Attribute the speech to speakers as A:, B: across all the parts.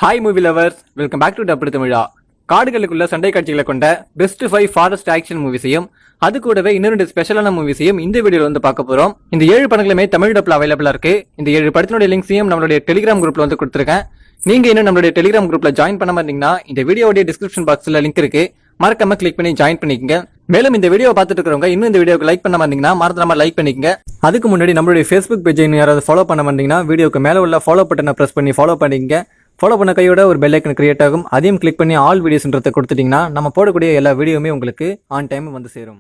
A: Hi movie lovers, welcome back to டப்பு தமிழா. காடுகளுக்குள்ள சண்டை காட்சிகளை கொண்ட பெஸ்ட் 5 ஃபாரஸ்ட் ஆக்ஷன் மூவிஸையும் அது கூடவே இன்னொரு ஸ்பெஷலான மூவிஸையும் இந்த வீடியோல வந்து பார்க்க போறோம். இந்த 7 படங்களுமே தமிழ் டப்ல அவைலபிளா இருக்கு. இந்த 7 படத்தினுடைய லிங்க்ஸையும் நம்மளுடைய டெலிகிராம் குரூப்ல வந்து கொடுத்துருக்கேன். நீங்க இன்னும் நம்மளுடைய டெலிகிராம் குரூப்ல ஜாயின் பண்ண இருந்தீங்கன்னா இந்த வீடியோடைய டிஸ்கிரிப்ஷன் பாக்ஸ்ல லிங்க் இருக்கு, மறக்காம கிளிக் பண்ணி ஜாயின் பண்ணிக்கங்க. மேலும் இந்த வீடியோ பார்த்துட்டு இருக்கிறவங்க இன்னும் இந்த வீடியோக்கு லைக் பண்ண இருந்தீங்கன்னா மறந்துடாம லைக் பண்ணிக்கங்க. அதுக்கு முன்னாடி நம்மளுடைய ஃபேஸ்புக் பேஜை யாராவது ஃபாலோ பண்ண வந்தீங்கன்னா வீடியோக்கு மேல உள்ள ஃபாலோ பட்டனை பிரஸ் பண்ணி ஃபாலோ பண்ணிக்கங்க. ஃபாலோ பண்ண கையோட ஒரு பெல் ஐக்கன் கிரியேட் ஆகும், அதையும் கிளிக் பண்ணி ஆல் வீடியோஸ்ன்றதை கொடுத்துட்டீங்கன்னா நம்ம போடக்கூடிய எல்லா வீடியோவுமே உங்களுக்கு ஆன் டைம் வந்து சேரும்.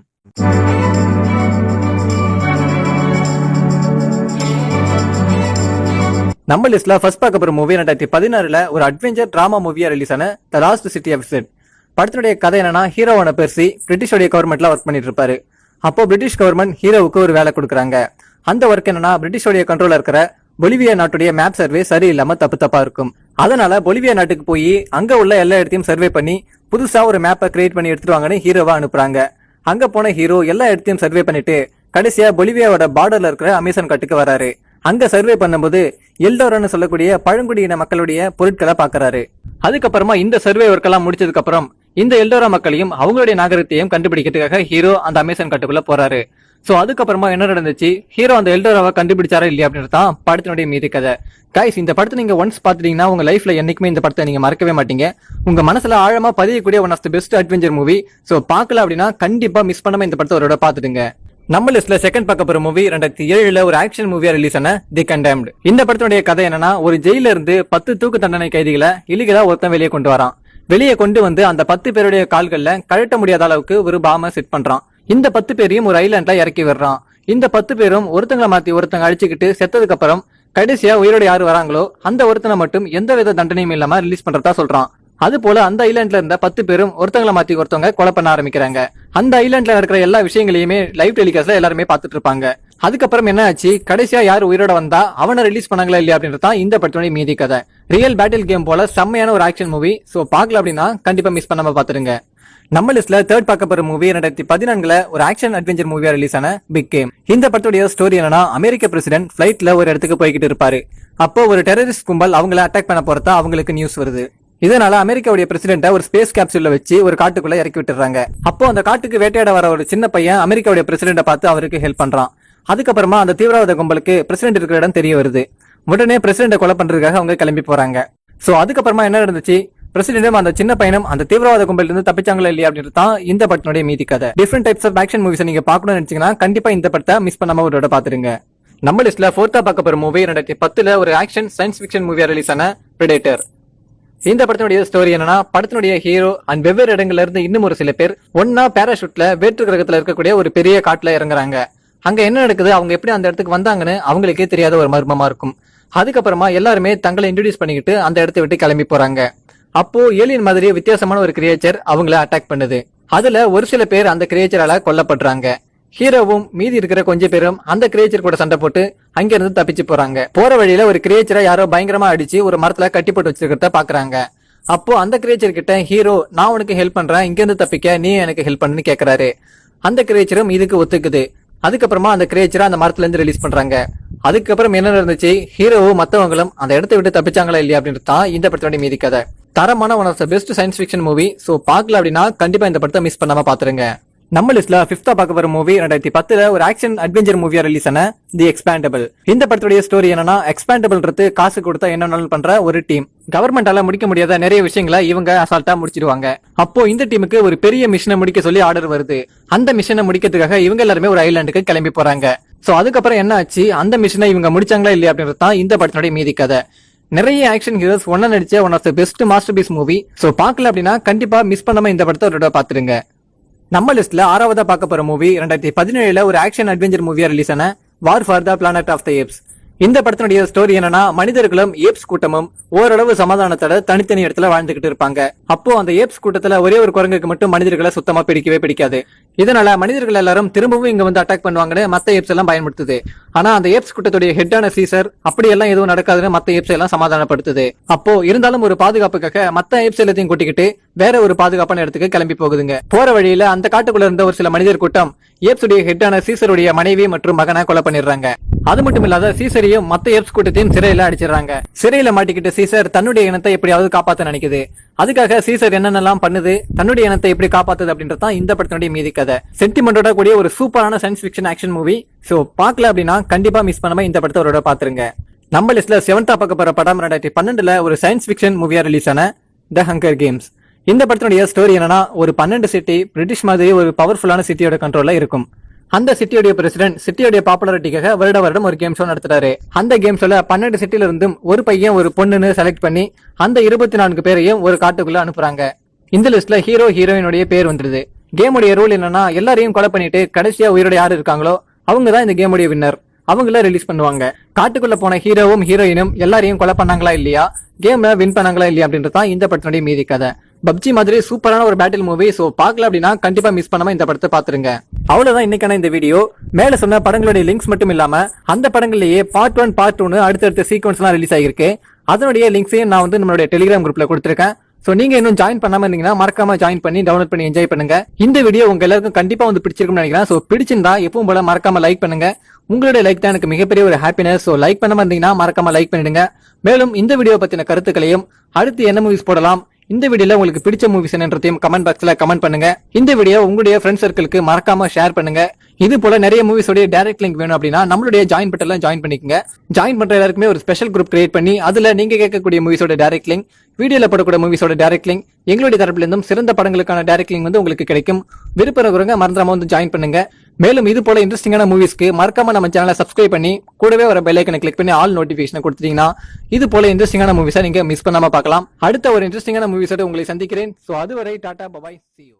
A: நம்ம லிஸ்ட்ல ஃபர்ஸ்ட் பார்க்க போற மூவி 2016 ஒரு அட்வென்ச்சர் டிராமா மூவியா ரிலீஸ் ஆன தி லாஸ்ட் சிட்டி எபிசோட். படத்தினுடைய கதை என்னன்னா, ஹீரோவான பெர்சி பிரிட்டிஷோடைய கவர்மெண்ட்ல ஒர்க் பண்ணிட்டு இருப்பாரு. அப்போ பிரிட்டிஷ் கவர்மெண்ட் ஹீரோவுக்கு ஒரு வேலை கொடுக்குறாங்க. அந்த ஒர்க் என்னன்னா, பிரிட்டிஷோடைய கண்ட்ரோல்ல இருக்கிற பொலிவியா நாட்டுடைய மேப் சர்வே சரியில்லாம தப்பா இருக்கும். அதனால பொலிவியா நாட்டுக்கு போய் அங்க உள்ள எல்லா இடத்தையும் சர்வே பண்ணி புதுசா ஒரு மேப்பை கிரியேட் பண்ணி எடுத்துட்டு வாங்கன்னு ஹீரோவா அனுப்புறாங்க. அங்க போன ஹீரோ எல்லா இடத்தையும் சர்வே பண்ணிட்டு கடைசியா பொலிவியாவோட பார்டர்ல இருக்கிற அமேசான் காட்டுக்கு வராரு. அங்க சர்வே பண்ணும்போது எல்டோரான்னு சொல்லக்கூடிய பழங்குடியின மக்களுடைய பொருட்களை பாக்குறாரு. அதுக்கப்புறமா இந்த சர்வே ஒர்க் எல்லாம் முடிச்சதுக்கு அப்புறம் இந்த எல்டோரா மக்களையும் அவங்களுடைய நாகரிகத்தையும் கண்டுபிடிக்கிறதுக்காக ஹீரோ அந்த அமேசான் காட்டுக்குள்ள போறாரு. சோ அதுக்கப்புறமா என்ன நடந்துச்சு, ஹீரோ அந்த எல்டோராவை கண்டுபிடிச்சாரா இல்லையா அப்படின்றது தான் படத்தினுடைய மீதி கதை. கைஸ், இந்த படத்தை நீங்க ஒன்ஸ் பாத்துட்டீங்கன்னா உங்க லைஃப்ல என்னைக்குமே இந்த படத்தை நீங்க மறக்கவே மாட்டீங்க. உங்க மனசுல ஆழமா பதியக்கூடிய one of the best adventure movie. So பார்க்கல அப்படின்னா கண்டிப்பா மிஸ் பண்ணாம இந்த படத்தை ஒரு பாத்துடுங்க. நம்ம லிஸ்ட்ல செகண்ட் பார்க்க போற மூவி 2007 ஒரு ஆக்ஷன் மூவியா ரிலீஸ் ஆன தி கண்டெம்ட். இந்த படத்தினுடைய கதை என்னன்னா, ஒரு ஜெயில இருந்து 10 தூக்கு தண்டனை கைதிகளை இலிகலா ஒருத்தன் வெளியே கொண்டு வரான். வெளியே கொண்டு வந்து அந்த 10 பேருடைய கால்கள்ல கழட்ட முடியாத அளவுக்கு ஒரு பாம செட் பண்றான். இந்த 10 பேரையும் ஒரு ஐலாண்ட்ல இறக்கி விடுறான். இந்த 10 பேரும் ஒருத்தங்களை மாத்தி ஒருத்தங்க அழிச்சுக்கிட்டு செத்ததுக்கு அப்புறம் கடைசியா உயிரோட யாரு வராங்களோ அந்த ஒருத்தனை மட்டும் எந்த வித தண்டனையும் இல்லாம ரிலீஸ் பண்றதா சொல்றான். அது போல அந்த ஐலாண்ட்ல இருந்த 10 பேரும் ஒருத்தங்களை மாத்தி ஒருத்தவங்க கொலை பண்ண ஆரம்பிக்கிறாங்க. அந்த ஐலாண்ட்ல நடக்கிற எல்லா விஷயங்களையுமே லைவ் டெலிகாஸ்ட்ல எல்லாருமே பாத்துட்டு இருப்பாங்க. அதுக்கப்புறம் என்ன ஆச்சு, கடைசியா யாரு உயிரோட வந்தா அவனை ரிலீஸ் பண்ணாங்களா இல்லையா அப்படின்றதான் இந்த படத்துடைய மீதி கதை. ரியல் பேட்டில் கேம் போல செம்மையான ஒரு ஆக்ஷன் மூவி. சோ பாக்கல அப்படின்னா கண்டிப்பா மிஸ் பண்ணாம பாத்துருங்க. நம்ம லிஸ்ட்ல தேர்ட் பார்க்க போற மூவி 2014 ஒரு ஆக்ஷன் அட்வென்ச்சர் மூவியா ரிலீஸ் ஆன பிக் கேம். இந்த படத்துடைய ஸ்டோரி என்னன்னா, அமெரிக்க பிரசிடென்ட் பிளைட்ல ஒரு இடத்துக்கு போய்கிட்டு இருப்பாரு. அப்போ ஒரு டெரரிஸ்ட் கும்பல் அவங்கள அட்டாக் பண்ண போறதா அவங்களுக்கு நியூஸ் வருது. இதனால அமெரிக்காவுடைய பிரசிடென்ட ஒரு ஸ்பேஸ் கேப்சூல்ல வச்சு ஒரு காட்டுக்குள்ள இறக்கி விட்டுறாங்க. அப்போ அந்த காட்டுக்கு வேட்டையாட வர ஒரு சின்ன பையன் அமெரிக்காவுடைய பிரசிடென்ட பார்த்து அவருக்கு ஹெல்ப் பண்றான். அதுக்கப்புறமா அந்த தீவிரவாத கும்பலுக்கு பிரசிடென்ட் இருக்கிற இடம் தெரிய வருது. உடனே பிரசிடென்ட கொலை பண்றதுக்காக அவங்க கிளம்பி போறாங்க. சோ அதுக்கப்புறமா என்ன நடந்துச்சு, பிரசிடென்டும் அந்த சின்ன பையனும் அந்த தீவிரவாத கும்பல இருந்து தப்பிச்சாங்களா இல்லையா அப்படின்றது தான் இந்த படத்தினுடைய மீதி கதை. Different types of action movies நீங்க பாக்கணும்னு நினைச்சீங்கன்னா கண்டிப்பா இந்த படத்தை மிஸ் பண்ணாம ஒரு பாத்துருங்க. நம்ம லிஸ்ட்ல ஃபோர்த்தா பார்க்க போற மூவி 2010 ஒரு ஆக்ஷன் சயின்ஸ் ஃபிக்ஷன் மூவியா ரிலீஸ் ஆன பிரெடேட்டர். இந்த படத்தினுடைய ஸ்டோரி என்னன்னா, படத்தினுடைய ஹீரோ அண்ட் வெவ்வேறு இடங்கள்ல இருந்து இன்னும் ஒரு சில பேர் ஒன்னா பேராஷூட்ல வேற்று கிரகத்துல இருக்கக்கூடிய ஒரு பெரிய காட்டுல இறங்குறாங்க. அங்க என்ன நடக்குது, அவங்க எப்படி அந்த இடத்துக்கு வந்தாங்கன்னு அவங்களுக்கே தெரியாத ஒரு மர்மமா இருக்கும். அதுக்கப்புறமா எல்லாருமே தங்களை இன்ட்ரோடியூஸ் பண்ணிக்கிட்டு அந்த இடத்தை விட்டு கிளம்பி போறாங்க. அப்போ ஏலியன் மாதிரி வித்தியாசமான ஒரு கிரியேச்சர் அவங்கள அட்டாக் பண்ணுது. அதுல ஒரு சில பேர் அந்த கிரியேச்சரால கொல்லப்படுறாங்க. ஹீரோவும் மீதி இருக்கிற கொஞ்சம் பேரும் அந்த கிரியேச்சர் கூட சண்டை போட்டு அங்க இருந்து தப்பிச்சு போறாங்க. போற வழியில ஒரு கிரியேச்சரை யாரோ பயங்கரமா அடிச்சு ஒரு மரத்துல கட்டி போட்டு வச்சிருக்கிறத பாக்குறாங்க. அப்போ அந்த கிரியேச்சர் கிட்ட ஹீரோ, நான் உனக்கு ஹெல்ப் பண்றேன், இங்க இருந்து தப்பிக்க நீ எனக்கு ஹெல்ப் பண்ணுன்னு கேக்குறாரு. அந்த கிரியேச்சரும் இதுக்கு ஒத்துக்குது. அதுக்கப்புறமா அந்த கிரியேச்சரை அந்த மரத்துல இருந்து ரிலீஸ் பண்றாங்க. அதுக்கப்புறம் என்ன நடந்துச்சு, ஹீரோவும் மத்தவங்களும் அந்த இடத்தை விட்டு தப்பிச்சாங்களா இல்லையா அப்படின்றது தான் இந்த படத்தோட மீதி கதை. தரமான one of the best science fiction movie. So பாக்கல அப்படின்னா கண்டிப்பா இந்த படத்தை மிஸ் பண்ணாம பாத்துருங்க. நம்ம லிஸ்ட்ல ஃபிஃப்த்தா பார்க்க போற மூவி 2010 ஒரு ஆக்ஷன் அட்வென்ச்சர் மூவியா ரிலீஸ் ஆன தி எக்ஸ்பேண்டபிள். இந்த படத்துடைய ஸ்டோரி என்னன்னா, எக்ஸ்பேண்டபிள்ன்றது காசு கொடுத்தா என்ன பண்ற ஒரு டீம். கவர்மெண்டால முடிக்க முடியாத நிறைய விஷயங்களை இவங்க அசால்ட்டா முடிச்சிருவாங்க. அப்போ இந்த டீமுக்கு ஒரு பெரிய மிஷனை முடிக்க சொல்லி ஆர்டர் வருது. அந்த மிஷனை முடிக்கிறதுக்காக இவங்க எல்லாருமே ஒரு ஐலாண்டுக்கு கிளம்பி போறாங்க. சோ அதுக்கப்புறம் என்ன ஆச்சு, அந்த மிஷனை இவங்க முடிச்சாங்களா இல்லையா அப்படின்றது தான் இந்த படத்தினுடைய மீதி கதை. நிறைய ஆக்ஷன் ஹீரோஸ் ஒன்னா நடிச்ச one of the best masterpiece movie. So பாக்கல அப்படின்னா கண்டிப்பா மிஸ் பண்ணாம இந்த படத்தை ஒரு பாத்துருங்க. நம்ம லிஸ்ட்ல ஆறாவதா பார்க்க போற மூவி 2017 ஒரு ஆக்ஷன் அட்வென்ச்சர் மூவியா ரிலீஸ் ஆன war for the planet of the apes. இந்த படத்தினுடைய ஸ்டோரி என்னன்னா, மனிதர்களும் ஏப்ஸ் கூட்டமும் ஓரளவு சமாதானத்தோட தனித்தனி இடத்துல வாழ்ந்துகிட்டு இருப்பாங்க. அப்போ அந்த ஏப்ஸ் கூட்டத்துல ஒரே ஒரு குரங்குக்கு மட்டும் மனிதர்களை சுத்தமா பிடிக்கவே பிடிக்காது. இதனால மனிதர்கள் எல்லாரும் திரும்பவும் இங்க வந்து அட்டாக் பண்ணுவாங்கன்னு மத்த ஏப்ஸ் எல்லாம் பயன்படுத்துது. ஆனா அந்த ஏப்ஸ் கூட்டத்துடைய ஹெட்டான சீசர் அப்படி எல்லாம் எதுவும் நடக்காதுன்னு மத்த ஏப்ஸ் எல்லாம் சமாதானப்படுத்துது. அப்போ இருந்தாலும் ஒரு பாதுகாப்புக்காக மத்த ஏப்ஸ் எல்லாத்தையும் கூட்டிக்கிட்டு வேற ஒரு பாதுகாப்பான இடத்துக்கு கிளம்பி போகுதுங்க. போற வழியில அந்த காட்டுக்குள்ள இருந்த ஒரு சில மனிதர் கூட்டம் ஏப்ஸ் உடைய ஹெட்டான சீசருடைய மனைவி மற்றும் மகனை கொலை பண்ணிடுறாங்க. அது மட்டும் இல்லாத சீசரையும் மத்த எப்ஸ் கூட்டத்தையும் சிறையில அடிச்சிடறாங்க. சிறையில மாட்டிக்கிட்டு சீசர் தன்னுடைய இனத்தை எப்படியாவது காப்பாத்த நினைக்குது. அதுக்காக சீசர் என்னென்னலாம் பண்ணுது, தன்னுடைய இனத்தை எப்படி காப்பாத்துது அப்படின்றதான் இந்த படத்தினுடைய மீதி கதை. சென்டிமெண்டோட கூடிய ஒரு சூப்பரான science fiction action movie. So பார்க்கல அப்படின்னா கண்டிப்பா மிஸ் பண்ணாம இந்த படத்தை ஒரு பாத்துருங்க. நம்ம லிஸ்ட்ல 7th பார்க்க போற படம் 2012 ஒரு சயின்ஸ் ஃபிக்ஷன் மூவியா ரிலீஸ் ஆன த ஹங்கர் கேம்ஸ். இந்த படத்தினுடைய ஸ்டோரி என்னன்னா, ஒரு 12 சிட்டி பிரிட்டிஷ் மாதிரி ஒரு பவர்ஃபுல்லான சிட்டியோட கண்ட்ரோல்ல இருக்கும். அந்த சிட்டியோட பிரசிடென்ட் சிட்டியோட பாப்புலாரிட்டிக்காக வருடம் ஒரு கேம் ஷோ நடத்துறாரு. அந்த கேம் ஷோல 12 சிட்டில இருந்தும் ஒரு பையன் ஒரு பொண்ணுன்னு செலக்ட் பண்ணி அந்த 24 பேரையும் ஒரு காட்டுக்குள்ள அனுப்புறாங்க. இந்த லிஸ்ட்ல ஹீரோ ஹீரோயினுடைய பேர் வந்துருது. கேமுடைய ரூல் என்னன்னா, எல்லாரையும் கொலை பண்ணிட்டு கடைசியா உயிரோட யாரு இருக்காங்களோ அவங்க தான் இந்த கேமுடைய வின்னர். அவங்கள ரிலீஸ் பண்ணுவாங்க. காட்டுக்குள்ள போன ஹீரோவும் ஹீரோயினும் எல்லாரையும் கொலை பண்ணாங்களா இல்லையா, கேம்ல வின் பண்ணாங்களா இல்லையா அப்படின்றதான் இந்த படத்தினுடைய மீதி கதை. பப்ஜி மாதிரி சூப்பரான ஒரு பேட்டில் மூவி. சோ பார்க்கல அப்படின்னா கண்டிப்பா மிஸ் பண்ணாம இந்த படத்தை பாத்துருங்க. அவ்வளவுதான் இன்னைக்கான இந்த வீடியோ. மேல சொன்ன படங்களுடைய லிங்க்ஸ் மட்டும் இல்லாம அந்த படங்கள்லயே பார்ட் 1 பார்ட் 2 அடுத்தடுத்த சீக்வன்ஸ் எல்லாம் ரிலீஸ் ஆகிருக்கு. அதனுடைய லிங்க்ஸையும் நான் நம்மளுடைய டெலிகிராம் குரூப்ல கொடுத்திருக்கேன். சோ நீங்க இன்னும் ஜாயின் பண்ணாம இருந்தீங்கன்னா மறக்காம ஜாயின் பண்ணி டவுன்லோட் பண்ணி என்ஜாய் பண்ணுங்க. இந்த வீடியோ உங்க எல்லாருக்கும் கண்டிப்பா பிடிச்சிருக்கும்னு நினைக்கிறேன். சோ பிடிச்சிருந்தா எப்பவும் போல மறக்காம லைக் பண்ணுங்க. உங்களுடைய லைக் தான் எனக்கு மிகப்பெரிய ஒரு ஹாப்பினஸ். சோ லைக் பண்ணாம இருந்தீங்கன்னா மறக்காம லைக் பண்ணிடுங்க. மேலும் இந்த வீடியோ பத்தின கருத்துக்களையும் அடுத்து என்ன மூவிஸ் போடலாம், இந்த வீடியோல உங்களுக்கு பிடிச்ச மூவிஸ் என்னன்றதையும் கமெண்ட் பாக்ஸ்ல கமெண்ட் பண்ணுங்க. இந்த வீடியோ உங்களுடைய ஃப்ரெண்ட்ஸ் சர்க்கிளுக்கு மறக்காம ஷேர் பண்ணுங்க. இது போல நிறைய மூவிஸோட டைரக்ட் லிங்க் வேணும் அப்படின்னா நம்மளுடைய ஜாயின் பட்டன்ல ஜாயின் பண்ணிக்கங்க. ஜாயின் பண்ற எல்லாருக்குமே ஒரு ஸ்பெஷல் குரூப் கிரியேட் பண்ணி அதுல நீங்க கேட்கக்கூடிய மூவிஸோட டைரக்ட் லிங்க், வீடியோல போடக்கூடிய மூவிஸோட டைரக்ட் லிங்க், எங்களுடைய தரப்புல இருந்தும் சிறந்த படங்களுக்கான டைரக்ட் லிங்க் உங்களுக்கு கிடைக்கும். விருப்பம் மறந்துடாம ஜாயின் பண்ணுங்க. மேலும் இது போல இன்ட்ரெஸ்டிங்கான மூவிஸ்க்கு மறக்காம நம்ம சேனலை சப்ஸ்கிரைப் பண்ணி கூடவே ஒரு பெல் ஐக்கனை கிளிக் பண்ணி ஆல் நோட்டிபிகேஷன் கொடுத்துட்டீங்கன்னா இது போல இன்ட்ரெஸ்டிங்கான மூவிஸை நீங்க மிஸ் பண்ணாம பார்க்கலாம். அடுத்த ஒரு இன்ட்ரெஸ்டிங்கான மூவிஸோட உங்களை சந்திக்கிறேன். சோ அதுவரை டாடா பபாய், see you.